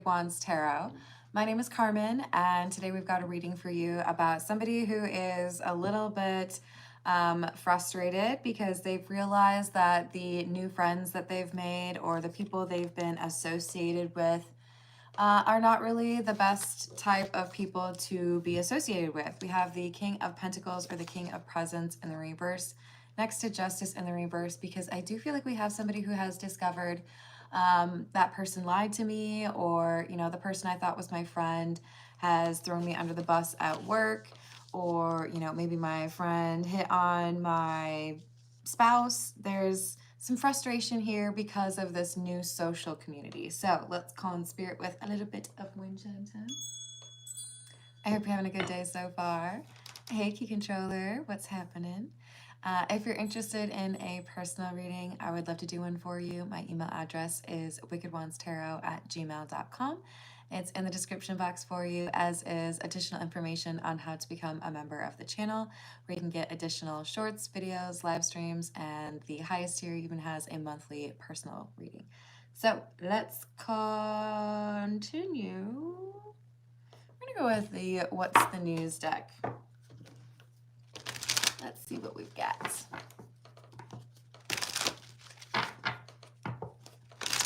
Wands Tarot. My name is Carmen, and today we've got a reading for you about somebody who is a little bit frustrated because they've realized that the new friends that they've made or the people they've been associated with are not really the best type of people to be associated with. We have the King of Pentacles or the King of Presents in the reverse next to Justice in the reverse, because I do feel like we have somebody who has discovered that person lied to me, or, you know, the person I thought was my friend has thrown me under the bus at work, or, you know, maybe my friend hit on my spouse. There's some frustration here because of this new social community. So let's call in spirit with a little bit of Winchester. I hope you're having a good day so far. Hey, Key Controller, what's happening? If you're interested in a personal reading, I would love to do one for you. My email address is wickedwandstarot@gmail.com. It's in the description box for you, as is additional information on how to become a member of the channel, where you can get additional shorts, videos, live streams, and the highest tier even has a monthly personal reading. So let's continue. We're gonna go with the What's the News deck. Let's see what we've got.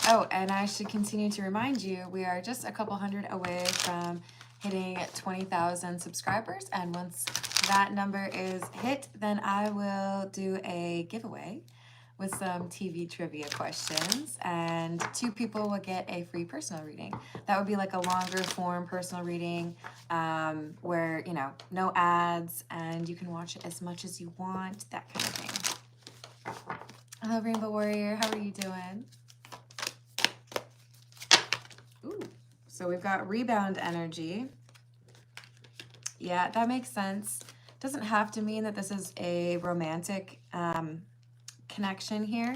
Oh, and I should continue to remind you, we are just a couple hundred away from hitting 20,000 subscribers. And once that number is hit, then I will do a giveaway with some TV trivia questions, and 2 people will get a free personal reading. That would be like a longer form personal reading where, you know, no ads, and you can watch it as much as you want, that kind of thing. Hello, Rainbow Warrior. How are you doing? Ooh, so we've got rebound energy. Yeah, that makes sense. Doesn't have to mean that this is a romantic connection here,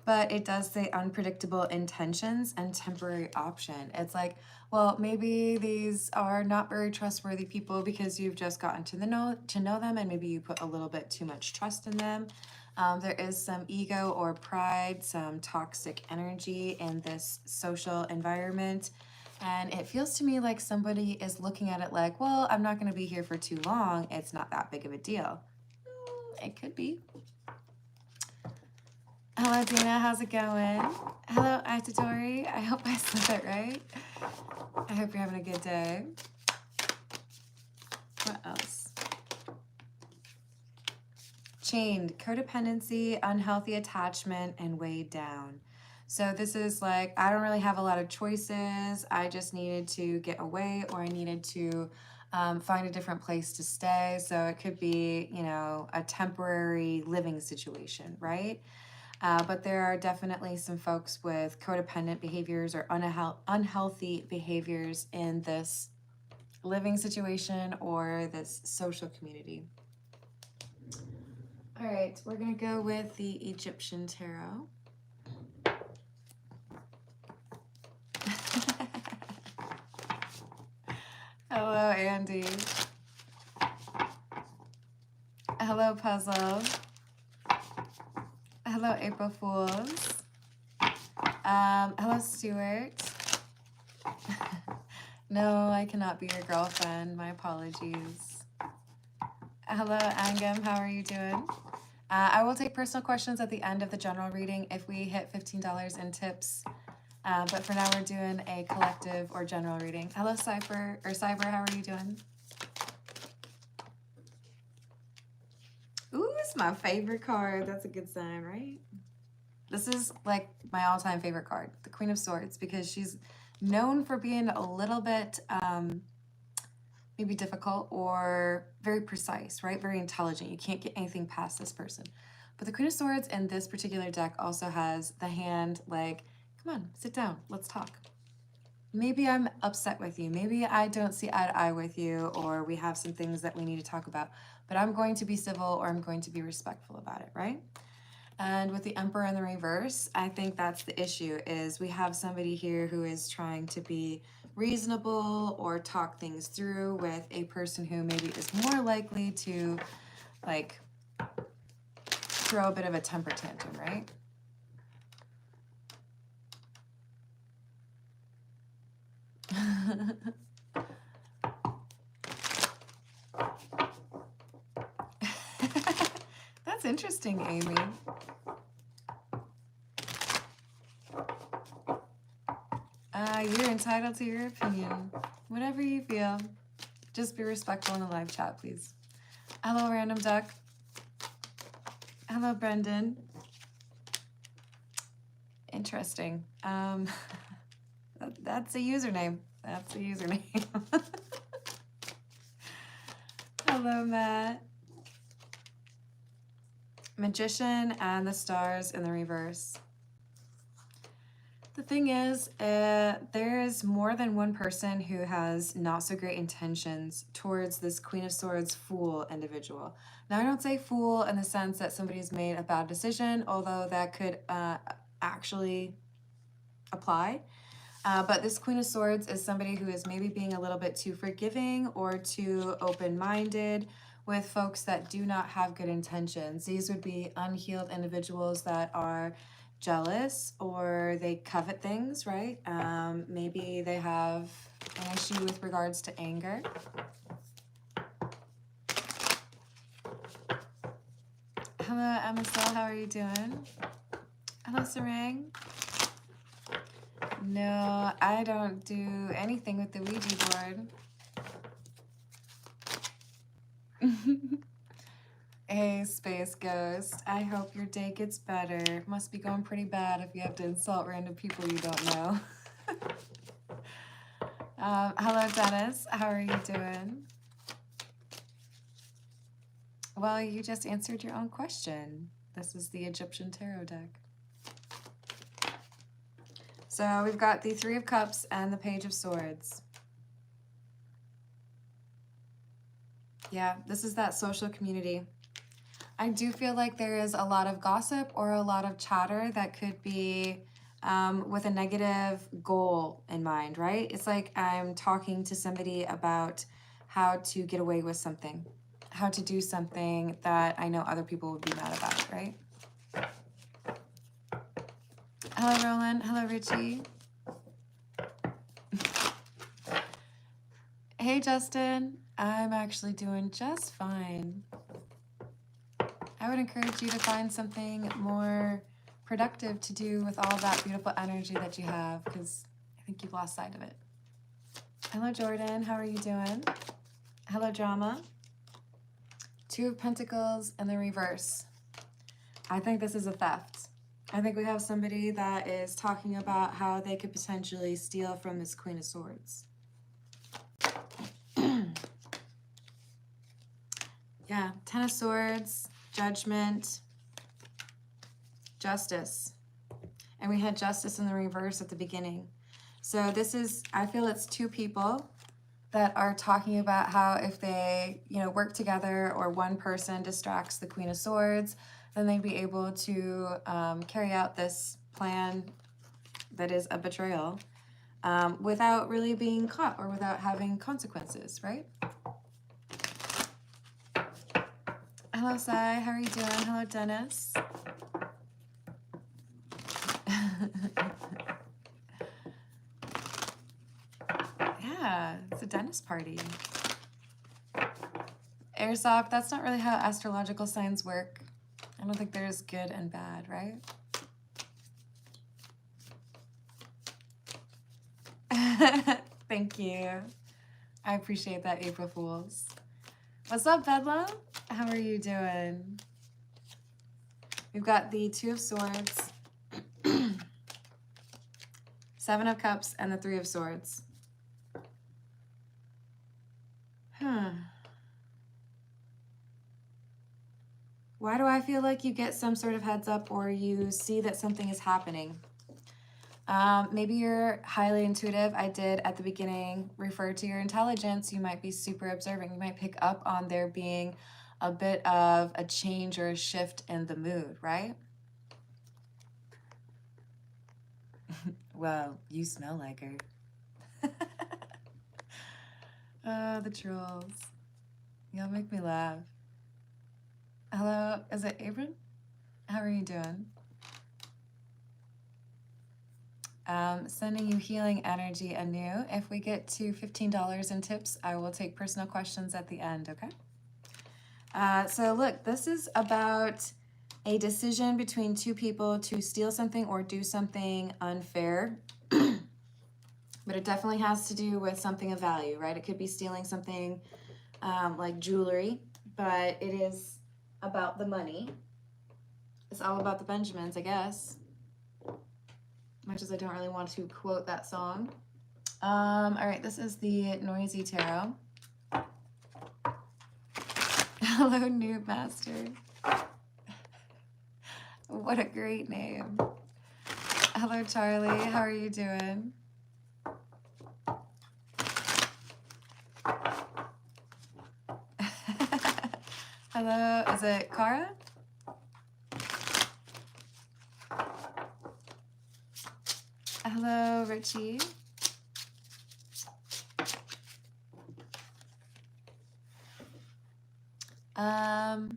but it does say unpredictable intentions and temporary option. It's like, well, maybe these are not very trustworthy people because you've just gotten to know them, and maybe you put a little bit too much trust in them. There is some ego or pride, some toxic energy in this social environment. And it feels to me like somebody is looking at it like, well, I'm not going to be here for too long. It's not that big of a deal. It could be. Hello, Dina. How's it going? Hello, Itadori. I hope I said it right. I hope you're having a good day. What else? Chained, codependency, unhealthy attachment, and weighed down. So this is like, I don't really have a lot of choices. I just needed to get away, or I needed to find a different place to stay. So it could be, you know, a temporary living situation, right? But there are definitely some folks with codependent behaviors or unhealthy behaviors in this living situation or this social community. All right, we're going to go with the Egyptian tarot. Hello, Andy. Hello, Puzzle. Hello, April Fools. Hello, Stuart. No, I cannot be your girlfriend. My apologies. Hello, Angam. How are you doing? I will take personal questions at the end of the general reading if we hit $15 in tips. But for now, we're doing a collective or general reading. Hello, Cyber. How are you doing? Ooh, it's my favorite card. That's a good sign, right? This is like my all-time favorite card, the Queen of Swords, because she's known for being a little bit maybe difficult or very precise, right? Very intelligent. You can't get anything past this person. But the Queen of Swords in this particular deck also has the hand like, come on, sit down, let's talk. Maybe I'm upset with you. Maybe I don't see eye to eye with you, or we have some things that we need to talk about, but I'm going to be civil, or I'm going to be respectful about it, right? And with the Emperor in the reverse, I think that's the issue, is we have somebody here who is trying to be reasonable or talk things through with a person who maybe is more likely to like throw a bit of a temper tantrum, right? That's interesting, Amy. You're entitled to your opinion. Whatever you feel. Just be respectful in the live chat, please. Hello, Random Duck. Hello, Brendan. Interesting. That's a username. That's a username. Hello, Matt. Magician and the stars in the reverse. The thing is, there is more than one person who has not so great intentions towards this Queen of Swords Fool individual. Now, I don't say fool in the sense that somebody's made a bad decision, although that could actually apply. But this Queen of Swords is somebody who is maybe being a little bit too forgiving or too open-minded with folks that do not have good intentions. These would be unhealed individuals that are jealous or they covet things, right? Maybe they have an issue with regards to anger. Hello, Emisel, how are you doing? Hello, Sarang. No, I don't do anything with the Ouija board. Hey, Space Ghost. I hope your day gets better. Must be going pretty bad if you have to insult random people you don't know. Hello, Dennis. How are you doing? Well, you just answered your own question. This is the Egyptian Tarot deck. So we've got the Three of Cups and the Page of Swords. Yeah, this is that social community. I do feel like there is a lot of gossip or a lot of chatter that could be with a negative goal in mind, right? It's like I'm talking to somebody about how to get away with something, how to do something that I know other people would be mad about, right? Hello, Roland. Hello, Richie. Hey, Justin. I'm actually doing just fine. I would encourage you to find something more productive to do with all that beautiful energy that you have, because I think you've lost sight of it. Hello, Jordan. How are you doing? Hello, Drama. Two of Pentacles in the reverse. I think this is a theft. I think we have somebody that is talking about how they could potentially steal from this Queen of Swords. Yeah, Ten of Swords, Judgment, Justice. And we had Justice in the reverse at the beginning. So this is, I feel it's two people that are talking about how if they, work together or one person distracts the Queen of Swords, then they'd be able to carry out this plan that is a betrayal without really being caught or without having consequences, right? Hello, Sai. How are you doing? Hello, Dennis. Yeah, it's a dentist party. Airsoft, that's not really how astrological signs work. I don't think there's good and bad, right? Thank you. I appreciate that, April Fools. What's up, Bedlam? How are you doing? We've got the Two of Swords, Seven of Cups, and the Three of Swords. Why do I feel like you get some sort of heads up or you see that something is happening? Maybe you're highly intuitive. I did at the beginning refer to your intelligence. You might be super observing. You might pick up on there being a bit of a change or a shift in the mood, right? Well, you smell like her. Oh, the trolls. Y'all make me laugh. Hello, is it Abram? How are you doing? Sending you healing energy anew. If we get to $15 in tips, I will take personal questions at the end, okay? So look, this is about a decision between two people to steal something or do something unfair. But it definitely has to do with something of value, right? It could be stealing something like jewelry, but it is about the money. It's all about the Benjamins, I guess. Much as I don't really want to quote that song. All right, this is the Noisy Tarot. Hello, Noob Master. What a great name. Hello, Charlie. How are you doing? Hello, is it Cara? Hello, Richie. Hola,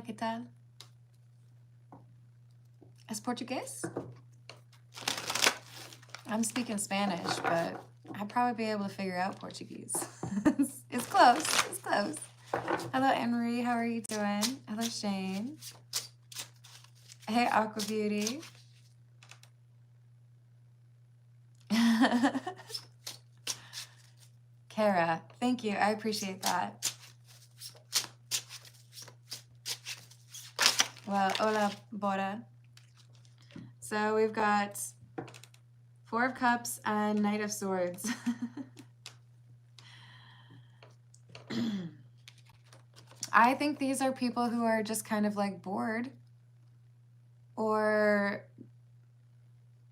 ¿qué tal? ¿Es portugués? I'm speaking Spanish, but I'd probably be able to figure out Portuguese. It's close. It's close. Hello, Anne-Marie. How are you doing? Hello, Shane. Hey, Aqua Beauty. Kara, thank you. I appreciate that. Well, hola, Bora. So we've got Four of Cups and Knight of Swords. I think these are people who are just kind of like bored or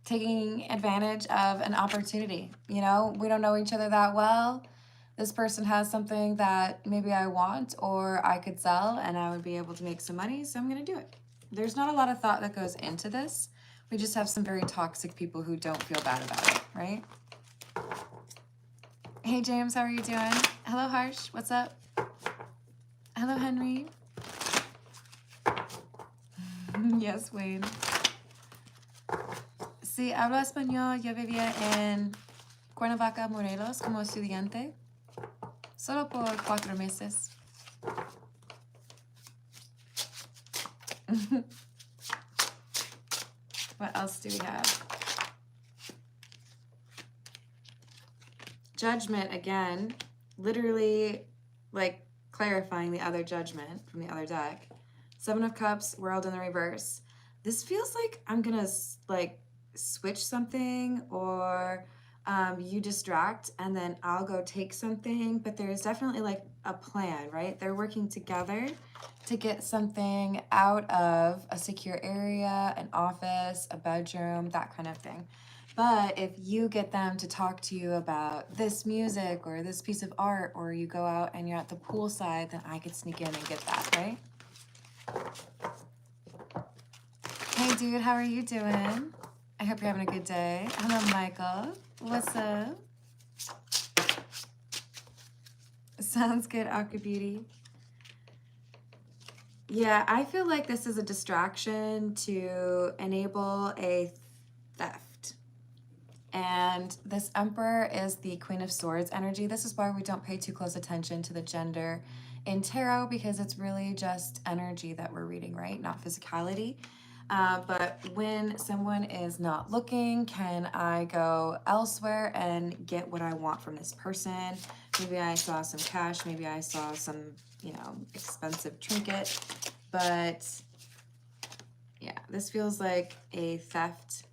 taking advantage of an opportunity. You know, we don't know each other that well. This person has something that maybe I want or I could sell and I would be able to make some money, so I'm going to do it. There's not a lot of thought that goes into this. We just have some very toxic people who don't feel bad about it, right? Hey, James, how are you doing? Hello, Harsh. What's up? Hello, Henry. Yes, Wayne. Sí, hablo español. Yo vivía en Cuernavaca, Morelos, como estudiante. Solo por 4 meses. What else do we have? Judgment again. Literally, like, clarifying the other judgment from the other deck. 7 of Cups, World in the reverse. This feels like I'm gonna, like, switch something or you distract and then I'll go take something, but there's definitely like a plan, right? They're working together to get something out of a secure area, an office, a bedroom, that kind of thing. But if you get them to talk to you about this music or this piece of art, or you go out and you're at the poolside, then I could sneak in and get that, right? Hey dude, how are you doing? I hope you're having a good day. Hello, Michael. What's up? Sounds good, Aqua Beauty. Yeah, I feel like this is a distraction to enable a theft. And this Emperor is the Queen of Swords energy. This is why we don't pay too close attention to the gender in tarot, because it's really just energy that we're reading, right? Not physicality. But when someone is not looking, can I go elsewhere and get what I want from this person? Maybe I saw some cash, maybe I saw some, you know, expensive trinket. But yeah, this feels like a theft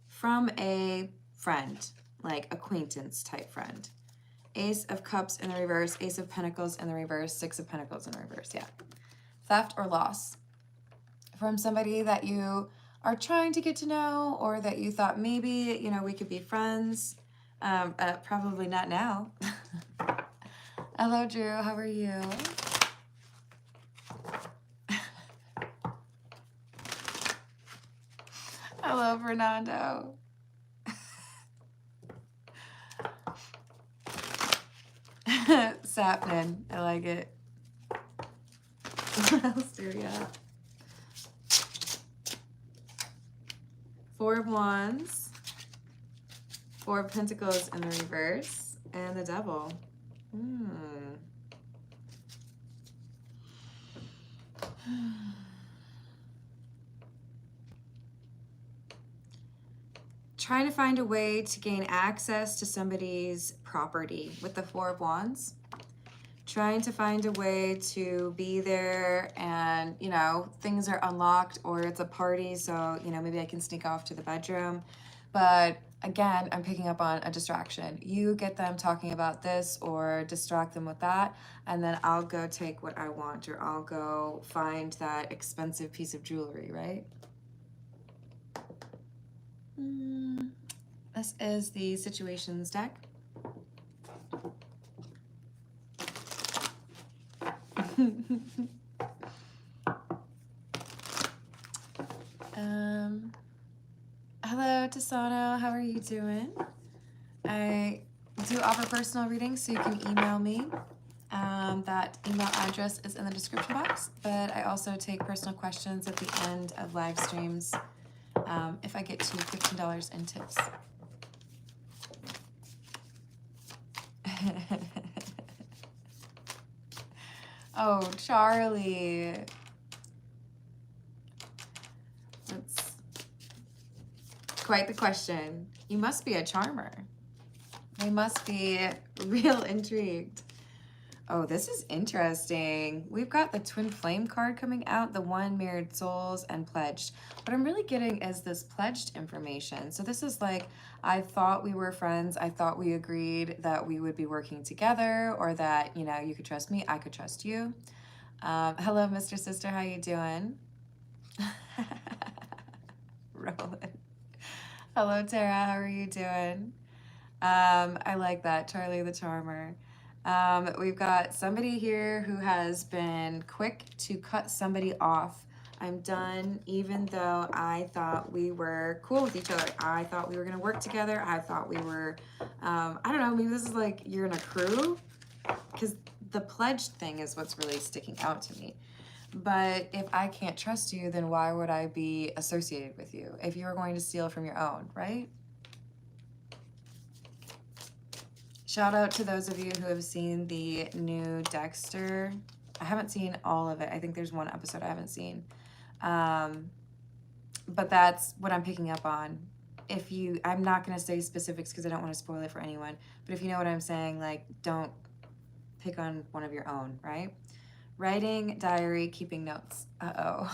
from a friend, like acquaintance type friend. Ace of Cups in the reverse, Ace of Pentacles in the reverse, 6 of Pentacles in the reverse, yeah. Theft or loss from somebody that you are trying to get to know, or that you thought maybe, you know, we could be friends. Probably not now. Hello, Drew. How are you? Hello, Fernando. Sapnin. I like it. What else do we got? 4 of Wands. Four of Pentacles in the reverse, and the Devil. Trying to find a way to gain access to somebody's property with the Four of Wands. Trying to find a way to be there and, you know, things are unlocked or it's a party, so, you know, maybe I can sneak off to the bedroom. But again, I'm picking up on a distraction. You get them talking about this or distract them with that, and then I'll go take what I want, or I'll go find that expensive piece of jewelry, right? This is the Situations deck. Hello, Tisano. How are you doing? I do offer personal readings, so you can email me. That email address is in the description box, but I also take personal questions at the end of live streams if I get to $15 in tips. Oh, Charlie. That's quite the question. You must be a charmer. They must be real intrigued. Oh, this is interesting. We've got the Twin Flame card coming out, the one Mirrored Souls and Pledged. What I'm really getting is this pledged information. So this is like, I thought we were friends. I thought we agreed that we would be working together, or that, you know, you could trust me, I could trust you. Hello, Mr. Sister, how you doing? Rolling. Hello, Tara, how are you doing? I like that, Charlie the Charmer. We've got somebody here who has been quick to cut somebody off. I'm done, even though I thought we were cool with each other. I thought we were going to work together. I thought we were, I don't know, maybe this is like you're in a crew, because the pledged thing is what's really sticking out to me. But if I can't trust you, then why would I be associated with you if you were going to steal from your own, right? Shout out to those of you who have seen the new Dexter. I haven't seen all of it. I think there's one episode I haven't seen. But that's what I'm picking up on. I'm not going to say specifics because I don't want to spoil it for anyone. But if you know what I'm saying, like, don't pick on one of your own, right? Writing, diary, keeping notes. Uh-oh.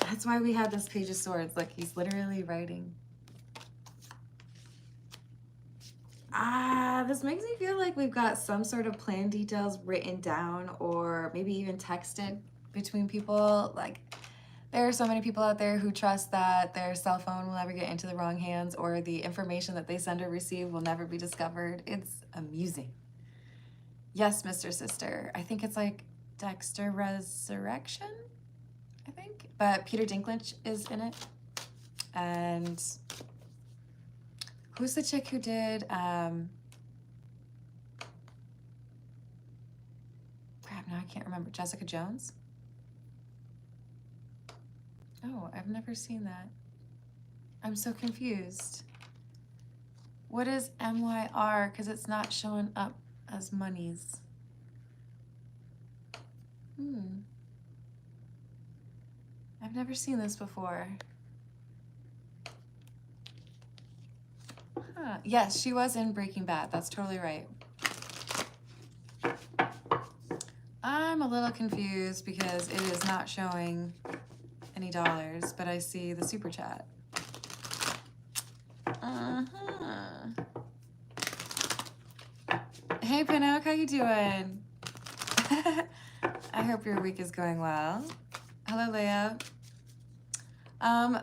That's why we had this Page of Swords. Like, he's literally writing. This makes me feel like we've got some sort of plan details written down, or maybe even texted between people. Like, there are so many people out there who trust that their cell phone will never get into the wrong hands, or the information that they send or receive will never be discovered. It's amusing. Yes, Mr. Sister. I think it's like Dexter Resurrection, I think. But Peter Dinklage is in it. And who's the chick who did, crap, now I can't remember. Jessica Jones? Oh, I've never seen that. I'm so confused. What is MYR? Because it's not showing up as monies. I've never seen this before. Huh. Yes, she was in Breaking Bad. That's totally right. I'm a little confused because it is not showing any dollars, but I see the super chat. Hey, Pinnock, how you doing? I hope your week is going well. Hello, Leah.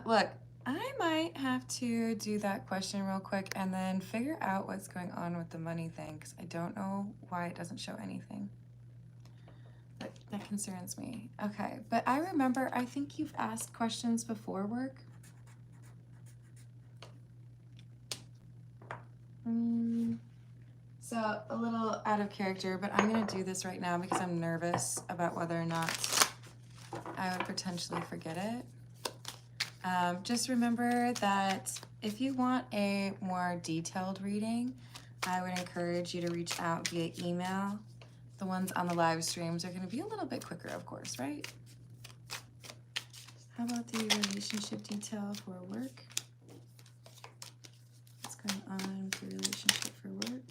Look, I might have to do that question real quick and then figure out what's going on with the money thing, because I don't know why it doesn't show anything. But that concerns me. Okay, but I remember, I think you've asked questions before work. So a little out of character, but I'm gonna do this right now because I'm nervous about whether or not I would potentially forget it. Just remember that if you want a more detailed reading, I would encourage you to reach out via email. The ones on the live streams are going to be a little bit quicker, of course, right? How about the relationship detail for work? What's going on with the relationship for work?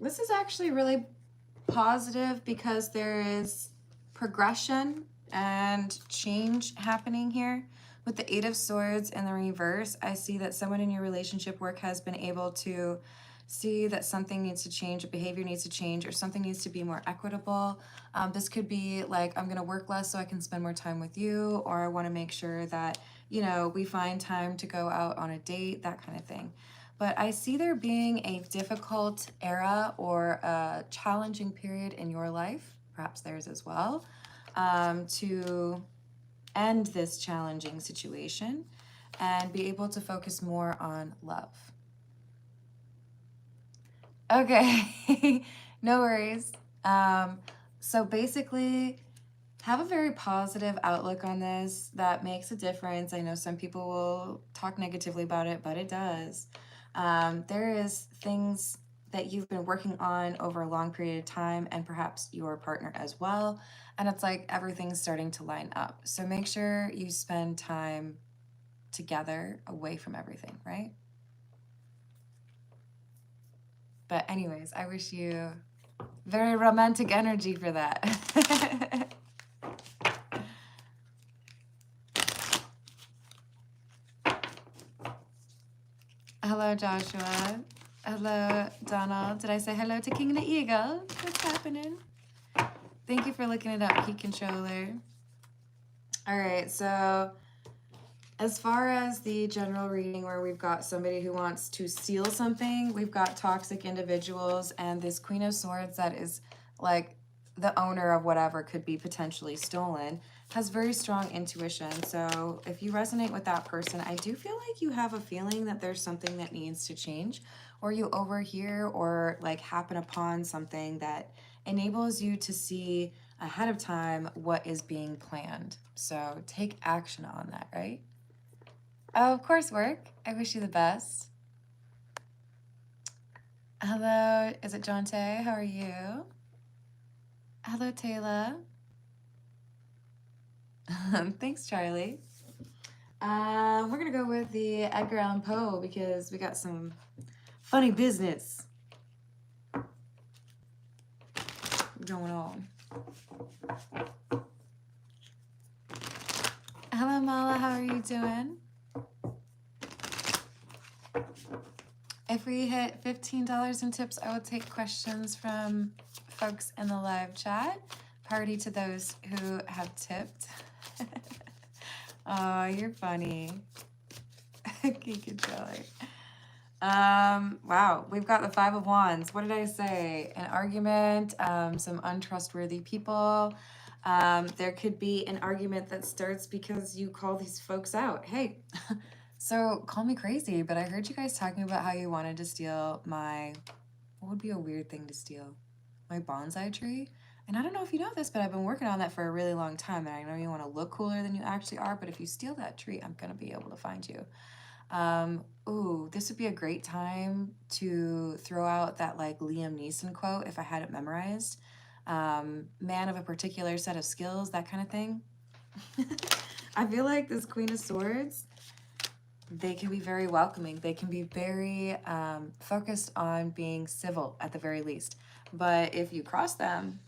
This is actually really positive because there is progression and change happening here. With the Eight of Swords in the reverse, I see that someone in your relationship work has been able to see that something needs to change, a behavior needs to change, or something needs to be more equitable. This could be like, I'm going to work less so I can spend more time with you, or I want to make sure that, you know, we find time to go out on a date, that kind of thing. But I see there being a difficult era or a challenging period in your life, perhaps theirs as well, to end this challenging situation and be able to focus more on love. Okay, no worries. So basically, have a very positive outlook on this. That makes a difference. I know some people will talk negatively about it, but it does. There is things that you've been working on over a long period of time, and perhaps your partner as well. And it's like everything's starting to line up. So make sure you spend time together away from everything, right? But anyways, I wish you very romantic energy for that. Hello, Joshua. Hello, Donald. Did I say hello to King the Eagle? What's happening? Thank you for looking it up, Key Controller. All right, so as far as the general reading where we've got somebody who wants to steal something, we've got toxic individuals, and this Queen of Swords that is like the owner of whatever could be potentially stolen, has very strong intuition. So if you resonate with that person, I do feel like you have a feeling that there's something that needs to change, or you overhear or like happen upon something that enables you to see ahead of time what is being planned. So take action on that, right? Oh, of course, work. I wish you the best. Hello, is it Jonte? How are you? Hello, Taylor. Thanks, Charlie. We're gonna go with the Edgar Allan Poe because we got some funny business going on. Hello, Mala. How are you doing? If we hit $15 in tips, I will take questions from folks in the live chat. Party to those who have tipped. Oh, you're funny. Geek controller. Wow, we've got the Five of Wands. What did I say? An argument, some untrustworthy people. There could be an argument that starts because you call these folks out. Hey, so call me crazy, but I heard you guys talking about how you wanted to steal my, what would be a weird thing to steal? My bonsai tree? And I don't know if you know this, but I've been working on that for a really long time, and I know you want to look cooler than you actually are, but if you steal that tree, I'm going to be able to find you. Ooh, this would be a great time to throw out that like Liam Neeson quote if I had it memorized. Man of a particular set of skills, that kind of thing. I feel like this Queen of Swords, they can be very welcoming. They can be very focused on being civil at the very least. But if you cross them,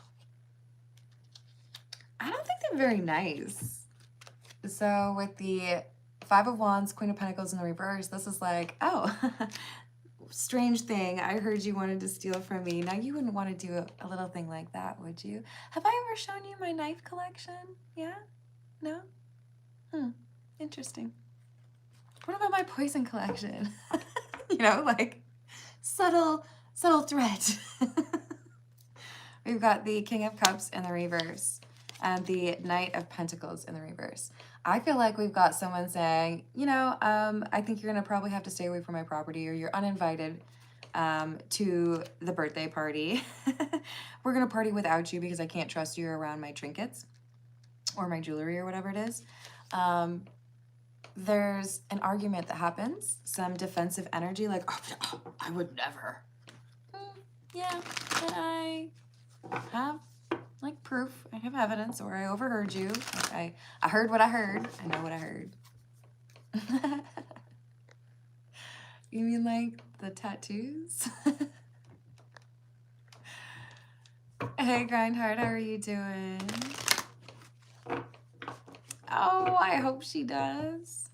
I don't think they're very nice. So with the Five of Wands, Queen of Pentacles in the reverse, this is like, oh, strange thing. I heard you wanted to steal from me. Now you wouldn't want to do a little thing like that, would you? Have I ever shown you my knife collection? Yeah? No? Interesting. What about my poison collection? You know, like subtle threat. We've got the King of Cups in the reverse and the Knight of Pentacles in the reverse. I feel like we've got someone saying, you know, I think you're going to probably have to stay away from my property, or you're uninvited to the birthday party. We're going to party without you because I can't trust you around my trinkets or my jewelry or whatever it is. There's an argument that happens, some defensive energy, like, oh, I would never. Yeah, but I have like proof. I have evidence, or I overheard you. Like, I heard what I heard. I know what I heard. You mean like the tattoos? Hey, Grindheart, how are you doing? Oh, I hope she does.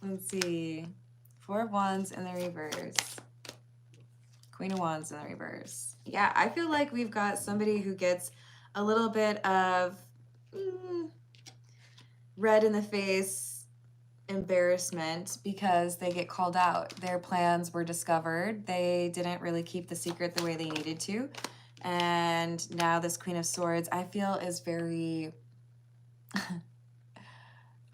Let's see. 4 of Wands in the reverse. Queen of Wands in the reverse. Yeah, I feel like we've got somebody who gets a little bit of red in the face embarrassment because they get called out. Their plans were discovered. They didn't really keep the secret the way they needed to. And now this Queen of Swords, I feel, is very,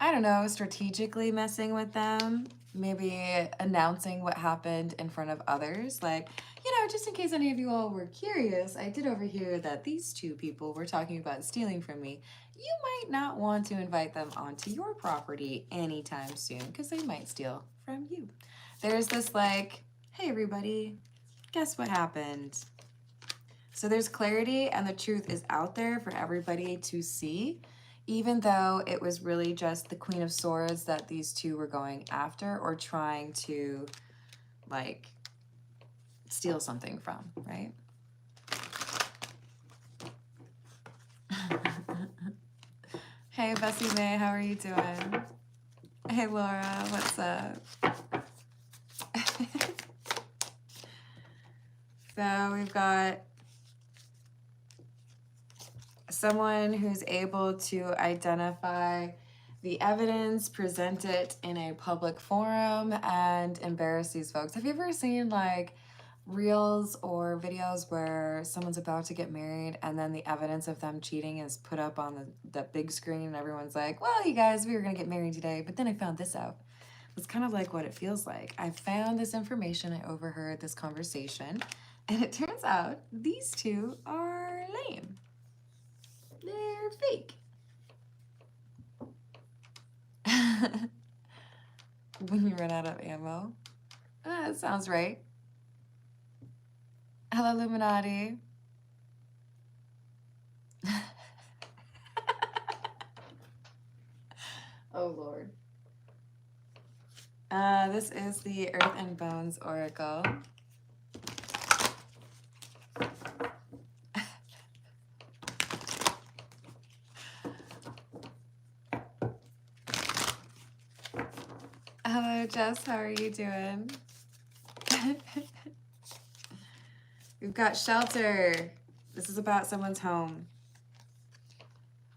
I don't know, strategically messing with them. Maybe announcing what happened in front of others. Like, you know, just in case any of you all were curious, I did overhear that these 2 people were talking about stealing from me. You might not want to invite them onto your property anytime soon because they might steal from you. There's this like, hey everybody, guess what happened? So there's clarity and the truth is out there for everybody to see, even though it was really just the Queen of Swords that these 2 were going after or trying to like steal something from, right? Hey, Bessie May, how are you doing? Hey, Laura, what's up? So we've got someone who's able to identify the evidence, present it in a public forum, and embarrass these folks. Have you ever seen like reels or videos where someone's about to get married and then the evidence of them cheating is put up on the big screen and everyone's like, well, you guys, we were gonna get married today, but then I found this out. It's kind of like what it feels like. I found this information, I overheard this conversation, and it turns out these 2 are lame. They're fake. When you run out of ammo. That sounds right. Hello, Illuminati. Oh, Lord. This is the Earth and Bones Oracle. Hello, Jess. How are you doing? We've got shelter. This is about someone's home.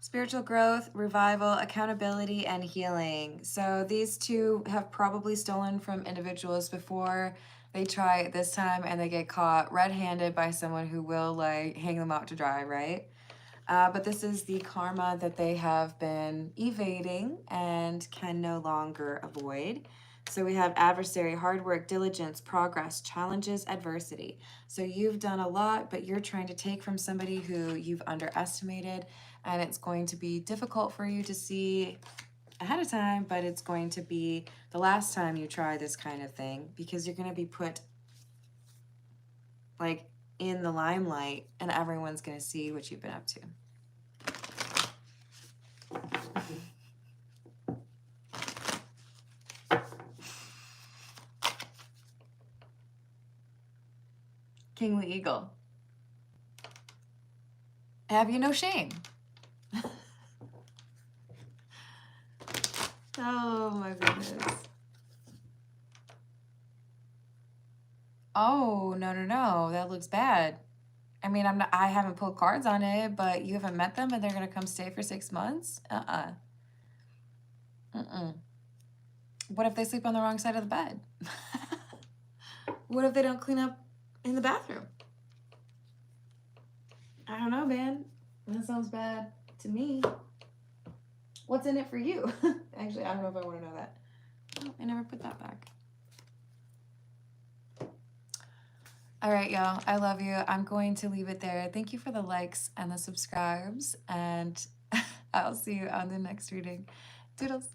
Spiritual growth, revival, accountability, and healing. So these 2 have probably stolen from individuals before. They try it this time and they get caught red-handed by someone who will like hang them out to dry, right? But this is the karma that they have been evading and can no longer avoid. So we have adversary, hard work, diligence, progress, challenges, adversity. So you've done a lot, but you're trying to take from somebody who you've underestimated, and it's going to be difficult for you to see ahead of time, but it's going to be the last time you try this kind of thing because you're going to be put like in the limelight and everyone's going to see what you've been up to. Kingly Eagle. Have you no shame? Oh my goodness. Oh, no. That looks bad. I mean, I haven't pulled cards on it, but you haven't met them and they're going to come stay for 6 months? What if they sleep on the wrong side of the bed? What if they don't clean up in the bathroom? I don't know, man. That sounds bad to me. What's in it for you? Actually, I don't know if I want to know that. Oh, I never put that back. All right, y'all. I love you. I'm going to leave it there. Thank you for the likes and the subscribes, and I'll see you on the next reading. Doodles.